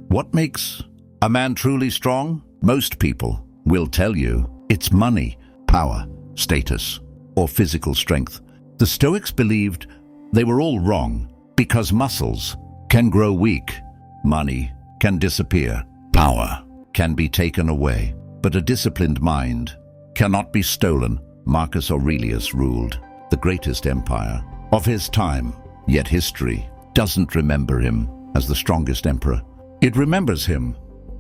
What makes a man truly strong? Most people will tell you it's money, power, status, or physical strength. The Stoics believed they were all wrong because muscles can grow weak, money can disappear, power can be taken away, but a disciplined mind cannot be stolen. Marcus Aurelius ruled the greatest empire of his time, yet history doesn't remember him as the strongest emperor. It remembers him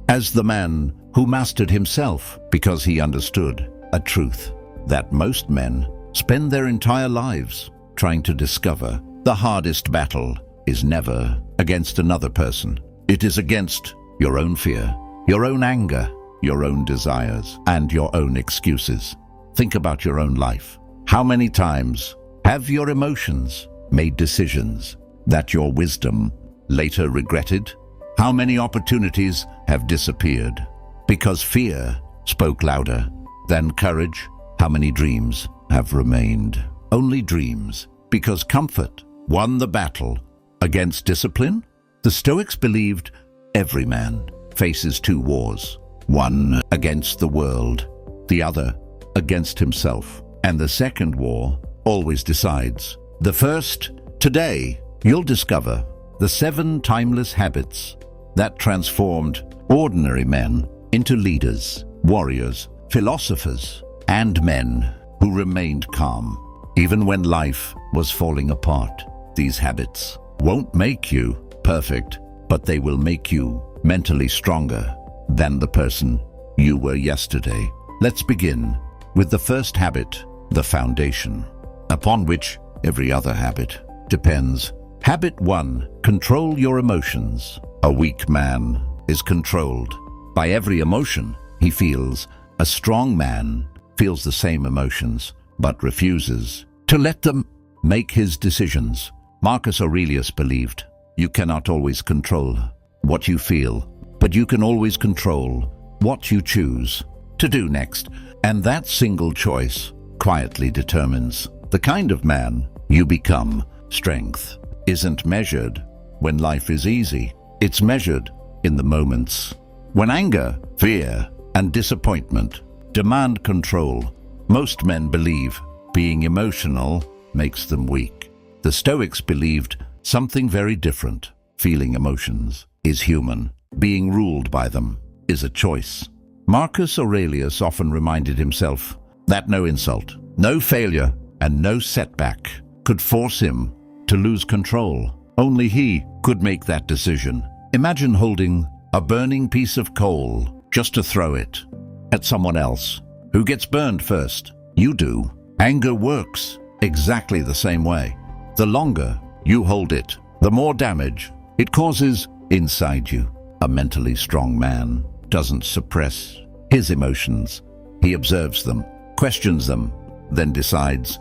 as the man who mastered himself because he understood a truth that most men spend their entire lives trying to discover. The hardest battle is never against another person. It is against your own fear, your own anger, your own desires, and your own excuses. Think about your own life. How many times have your emotions made decisions that your wisdom later regretted? How many opportunities have disappeared because fear spoke louder than courage? How many dreams have remained only dreams because comfort won the battle against discipline? The Stoics believed every man faces two wars, one against the world, the other against himself. And the second war always decides. The first, today, you'll discover the 7 timeless habits that transformed ordinary men into leaders, warriors, philosophers, and men who remained calm even when life was falling apart. These habits won't make you perfect, but they will make you mentally stronger than the person you were yesterday. Let's begin with the first habit, the foundation, upon which every other habit depends. Habit 1, control your emotions. A weak man is controlled by every emotion he feels. A strong man feels the same emotions, but refuses to let them make his decisions. Marcus Aurelius believed you cannot always control what you feel, but you can always control what you choose to do next. And that single choice quietly determines the kind of man you become. Strength isn't measured when life is easy. It's measured in the moments when anger, fear, and disappointment demand control. Most men believe being emotional makes them weak. The Stoics believed something very different. Feeling emotions is human. Being ruled by them is a choice. Marcus Aurelius often reminded himself that no insult, no failure, and no setback could force him to lose control. Only he could make that decision. Imagine holding a burning piece of coal just to throw it at someone else. Who gets burned first? You do. Anger works exactly the same way. The longer you hold it, the more damage it causes inside you. A mentally strong man doesn't suppress his emotions. He observes them, questions them, then decides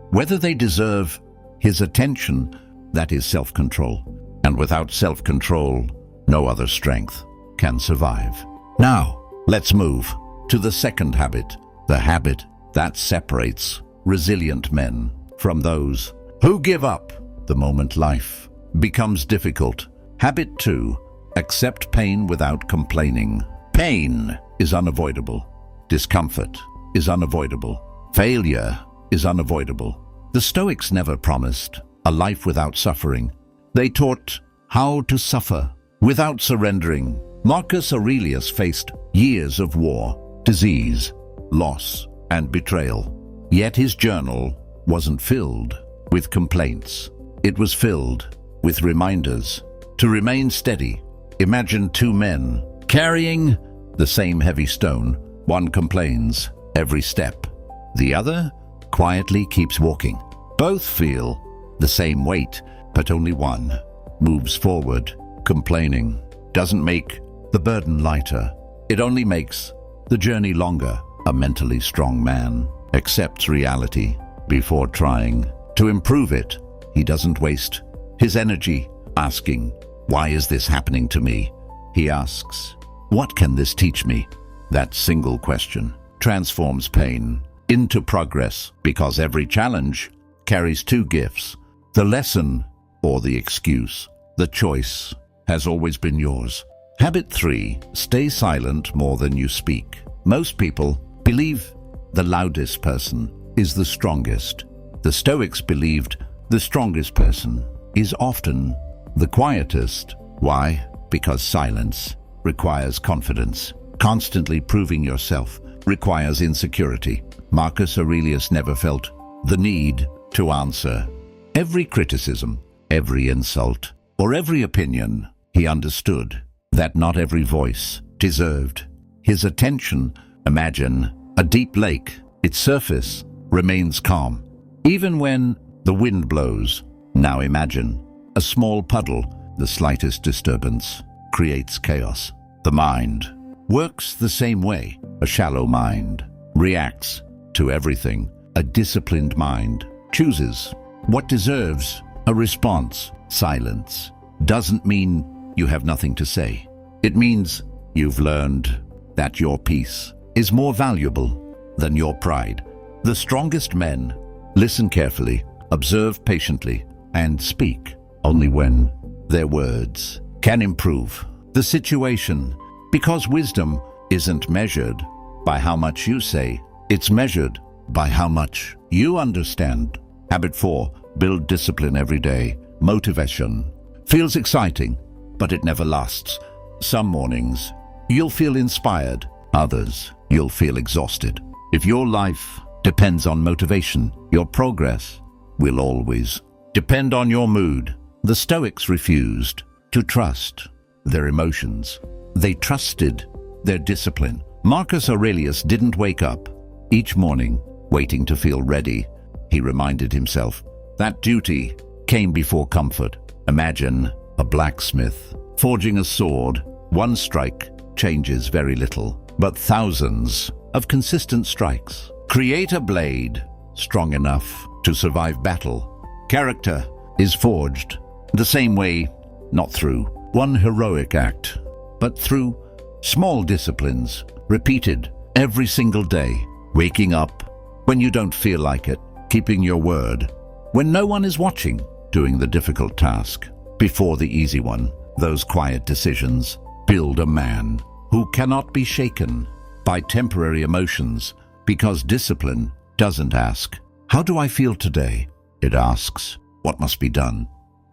whether they deserve his attention. That is self-control. And without self-control, no other strength can survive. Now, let's move to the second habit, the habit that separates resilient men from those who give up the moment life becomes difficult. Habit 2, accept pain without complaining. Pain is unavoidable. Discomfort is unavoidable. Failure is unavoidable. The Stoics never promised a life without suffering. They taught how to suffer without surrendering. Marcus Aurelius faced years of war, disease, loss, and betrayal. Yet his journal wasn't filled with complaints. It was filled with reminders to remain steady. Imagine 2 men carrying the same heavy stone. One complains every step. The other quietly keeps walking. Both feel the same weight, but only one moves forward. Complaining doesn't make the burden lighter. It only makes the journey longer. A mentally strong man accepts reality before trying to improve it. He doesn't waste his energy asking, "Why is this happening to me?" He asks, "What can this teach me?" That single question transforms pain into progress, because every challenge carries 2 gifts, the lesson or the excuse. The choice has always been yours. Habit 3. Stay silent more than you speak. Most people believe the loudest person is the strongest. The Stoics believed the strongest person is often the quietest. Why? Because silence requires confidence. Constantly proving yourself requires insecurity. Marcus Aurelius never felt the need to answer every criticism, every insult, or every opinion. He understood that not every voice deserved his attention. Imagine a deep lake. Its surface remains calm, even when the wind blows. Now imagine a small puddle. The slightest disturbance creates chaos. The mind works the same way. A shallow mind reacts to everything. A disciplined mind chooses what deserves a response. Silence doesn't mean you have nothing to say. It means you've learned that your peace is more valuable than your pride. The strongest men listen carefully, observe patiently, and speak only when their words can improve the situation. Because wisdom isn't measured by how much you say, it's measured by how much you understand. Habit 4. Build discipline every day. Motivation feels exciting, but it never lasts. Some mornings you'll feel inspired, others you'll feel exhausted. If your life depends on motivation, your progress will always depend on your mood. The Stoics refused to trust their emotions. They trusted their discipline. Marcus Aurelius didn't wake up each morning waiting to feel ready. He reminded himself that duty came before comfort. Imagine a blacksmith forging a sword. One strike changes very little, but thousands of consistent strikes create a blade strong enough to survive battle. Character is forged the same way, not through one heroic act, but through small disciplines repeated every single day. Waking up when you don't feel like it, keeping your word when no one is watching, doing the difficult task before the easy one. Those quiet decisions build a man who cannot be shaken by temporary emotions, because discipline doesn't ask, "How do I feel today?" It asks, "What must be done?"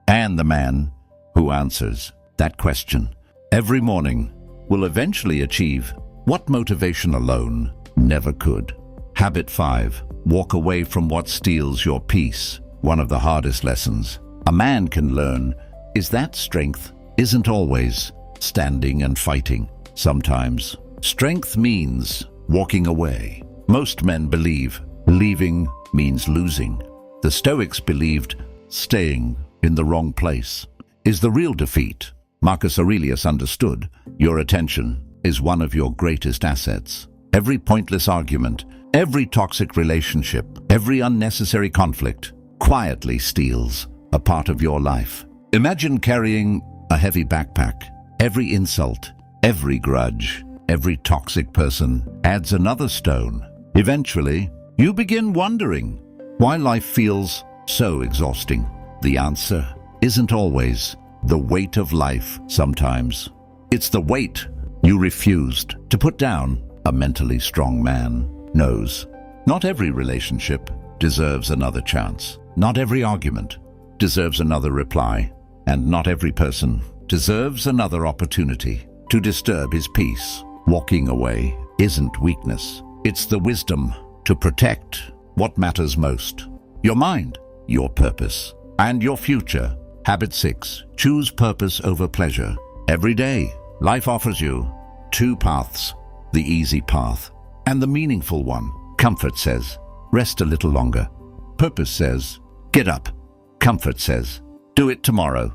And the man who answers that question every morning will eventually achieve what motivation alone never could. Habit 5. Walk away from what steals your peace. One of the hardest lessons a man can learn is that strength isn't always standing and fighting. Sometimes strength means walking away. Most men believe leaving means losing. The Stoics believed staying in the wrong place is the real defeat. Marcus Aurelius understood your attention is one of your greatest assets. Every pointless argument, every toxic relationship, every unnecessary conflict quietly steals a part of your life. Imagine carrying a heavy backpack. Every insult, every grudge, every toxic person adds another stone. Eventually, you begin wondering why life feels so exhausting. The answer isn't always the weight of life. Sometimes it's the weight you refused to put down. A mentally strong man knows not every relationship deserves another chance. Not every argument deserves another reply. And not every person deserves another opportunity to disturb his peace. Walking away isn't weakness. It's the wisdom to protect what matters most. Your mind, your purpose, and your future. Habit 6. Choose purpose over pleasure. Every day, life offers you two paths, the easy path and the meaningful one. Comfort says, rest a little longer. Purpose says, get up. Comfort says, do it tomorrow.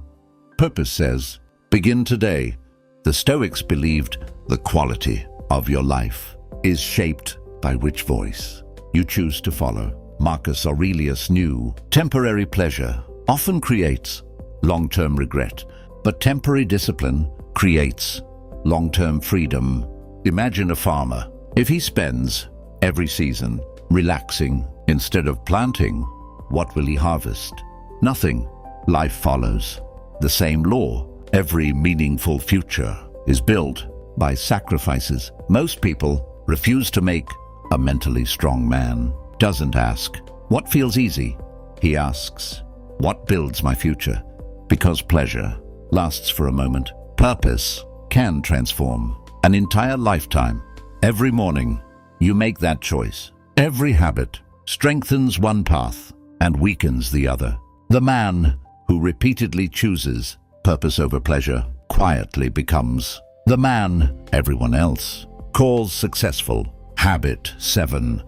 Purpose says, begin today. The Stoics believed the quality of your life is shaped by which voice you choose to follow. Marcus Aurelius knew temporary pleasure often creates long-term regret, but temporary discipline creates long-term freedom. Imagine a farmer. If he spends every season relaxing instead of planting, what will he harvest? Nothing. Life follows the same law. Every meaningful future is built by sacrifices. Most people refuse to make a mentally strong man. Doesn't ask, what feels easy? He asks, what builds my future? Because pleasure lasts for a moment. Purpose can transform an entire lifetime. Every morning, you make that choice. Every habit strengthens one path and weakens the other. The man who repeatedly chooses purpose over pleasure quietly becomes the man everyone else calls successful. Habit 7.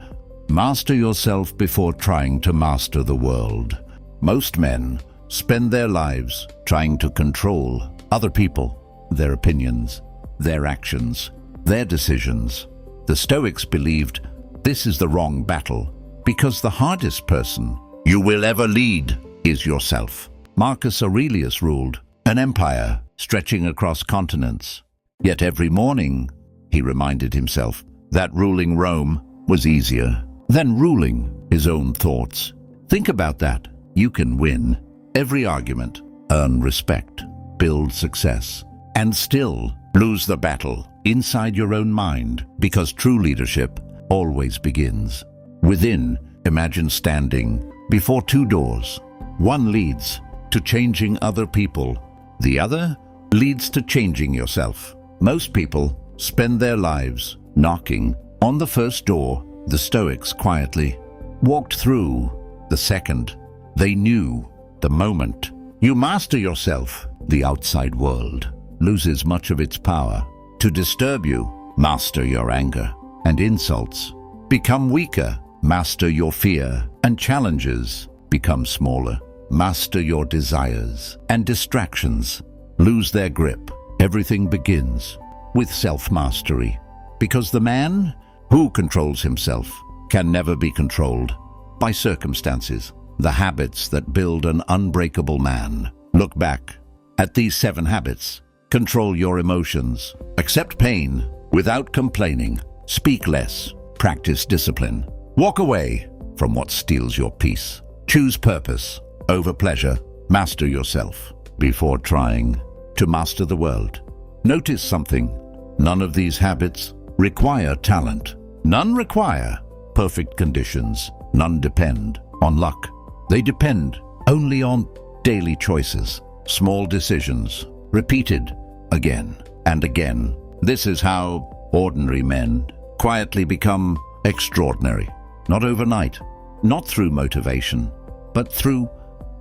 Master yourself before trying to master the world. Most men spend their lives trying to control other people, their opinions, their actions, their decisions. The Stoics believed this is the wrong battle because the hardest person you will ever lead is yourself. Marcus Aurelius ruled an empire stretching across continents. Yet every morning, he reminded himself that ruling Rome was easier than ruling his own thoughts. Think about that. You can win every argument, earn respect, build success, and still lose the battle inside your own mind, because true leadership always begins within. Imagine standing before two doors. One leads to changing other people. The other leads to changing yourself. Most people spend their lives knocking on the first door. The Stoics quietly walked through the second. They knew the moment you master yourself, the outside world loses much of its power to disturb you. Master your anger and insults become weaker. Master your fear and challenges become smaller. Master your desires and distractions lose their grip. Everything begins with self-mastery, because the man who controls himself can never be controlled by circumstances. The habits that build an unbreakable man. Look back at these 7 habits. Control your emotions. Accept pain without complaining. Speak less. Practice discipline. Walk away from what steals your peace. Choose purpose over pleasure. Master yourself before trying to master the world. Notice something. None of these habits require talent. None require perfect conditions. None depend on luck. They depend only on daily choices, small decisions, repeated again and again. This is how ordinary men quietly become extraordinary. Not overnight, not through motivation, but through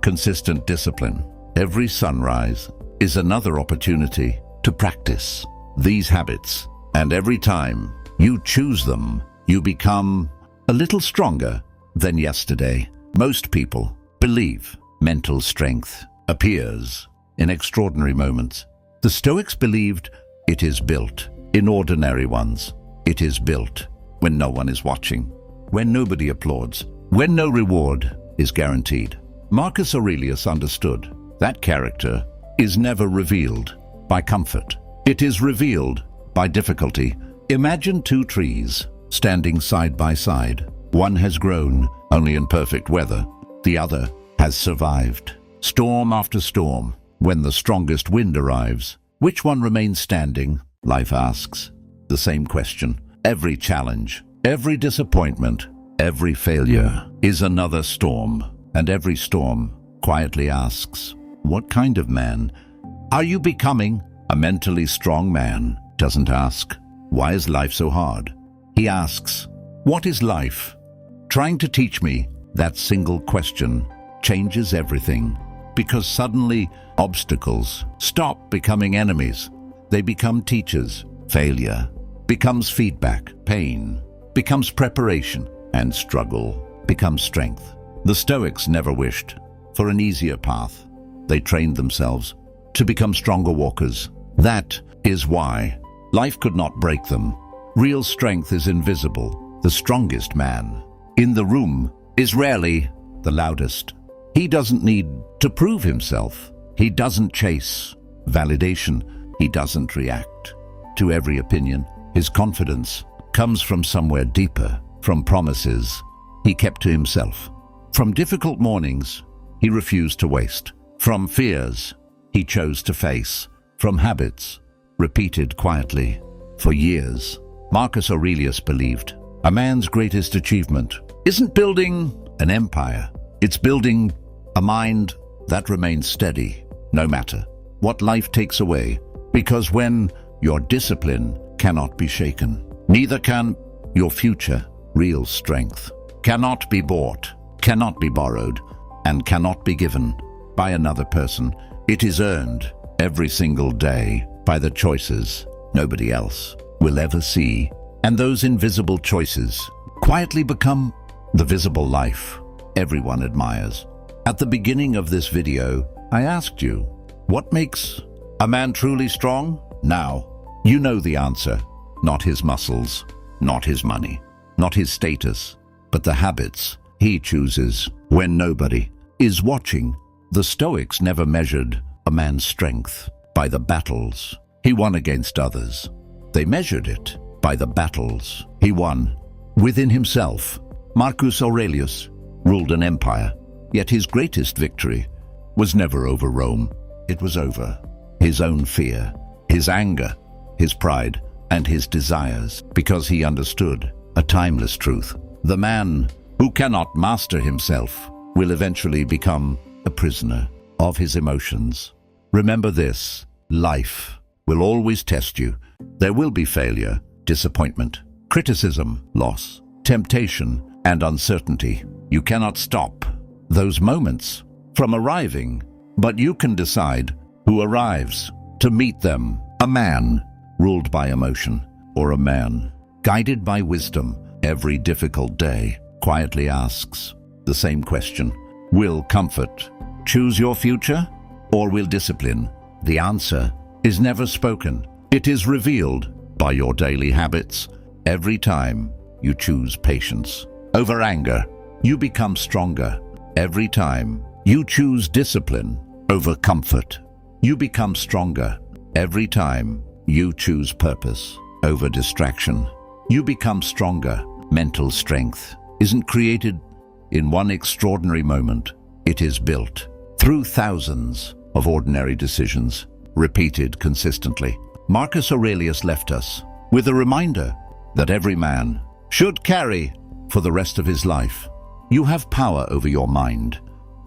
consistent discipline. Every sunrise is another opportunity to practice these habits, and every time you choose them, you become a little stronger than yesterday. Most people believe mental strength appears in extraordinary moments. The Stoics believed it is built in ordinary ones. It is built when no one is watching, when nobody applauds, when no reward is guaranteed. Marcus Aurelius understood that character is never revealed by comfort. It is revealed by difficulty. Imagine 2 trees standing side by side. One has grown only in perfect weather. The other has survived storm after storm. When the strongest wind arrives, which one remains standing? Life asks the same question. Every challenge, every disappointment, every failure is another storm, and every storm quietly asks, what kind of man are you becoming? A mentally strong man doesn't ask, why is life so hard? He asks, what is life trying to teach me? That single question changes everything, because suddenly obstacles stop becoming enemies. They become teachers. Failure becomes feedback. Pain becomes preparation, and struggle becomes strength. The Stoics never wished for an easier path. They trained themselves to become stronger walkers. That is why life could not break them. Real strength is invisible. The strongest man in the room is rarely the loudest. He doesn't need to prove himself. He doesn't chase validation. He doesn't react to every opinion. His confidence comes from somewhere deeper, from promises he kept to himself, from difficult mornings he refused to waste, from fears he chose to face, from habits repeated quietly for years. Marcus Aurelius believed a man's greatest achievement isn't building an empire, it's building a mind that remains steady no matter what life takes away. Because when your discipline cannot be shaken, neither can your future. Real strength cannot be bought, cannot be borrowed, and cannot be given by another person. It is earned every single day by the choices nobody else will ever see. And those invisible choices quietly become the visible life everyone admires. At the beginning of this video, I asked you, what makes a man truly strong? Now, you know the answer. Not his muscles, not his money, not his status, but the habits he chooses when nobody is watching. The Stoics never measured a man's strength by the battles he won against others. They measured it by the battles he won within himself. Marcus Aurelius ruled an empire, yet his greatest victory was never over Rome. It was over his own fear, his anger, his pride, and his desires, because he understood a timeless truth. The man who cannot master himself will eventually become a prisoner of his emotions. Remember this, life will always test you. There will be failure, disappointment, criticism, loss, temptation, and uncertainty. You cannot stop those moments from arriving, but you can decide who arrives to meet them. A man ruled by emotion, or a man guided by wisdom, every difficult day quietly asks the same question: will comfort choose your future, or will discipline? The answer is never spoken. It is revealed by your daily habits. Every time you choose patience over anger, you become stronger. Every time you choose discipline over comfort, you become stronger. Every time you choose purpose over distraction, you become stronger. Mental strength isn't created in one extraordinary moment. It is built through thousands of ordinary decisions, repeated consistently. Marcus Aurelius left us with a reminder that every man should carry for the rest of his life. You have power over your mind,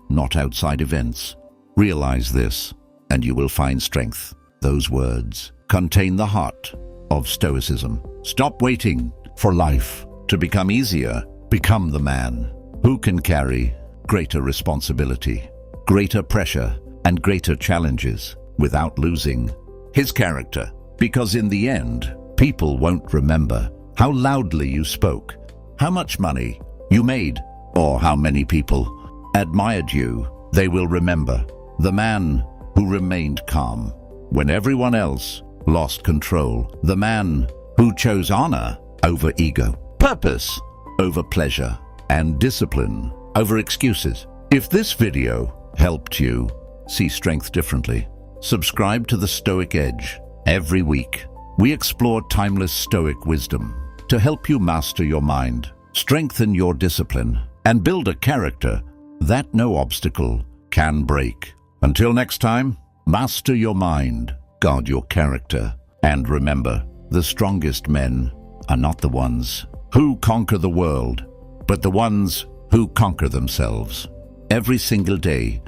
not outside events. Realize this, and you will find strength. Those words contain the heart of Stoicism. Stop waiting for life to become easier. Become the man who can carry greater responsibility, greater pressure, and greater challenges without losing his character. Because in the end, people won't remember how loudly you spoke, how much money you made, or how many people admired you. They will remember the man who remained calm when everyone else lost control, the man who chose honor over ego, purpose over pleasure, and discipline over excuses. If this video helped you see strength differently, subscribe to the Stoic Edge. Every week, we explore timeless Stoic wisdom to help you master your mind, strengthen your discipline, and build a character that no obstacle can break. Until next time, master your mind, guard your character, and remember, the strongest men are not the ones who conquer the world, but the ones who conquer themselves. Every single day,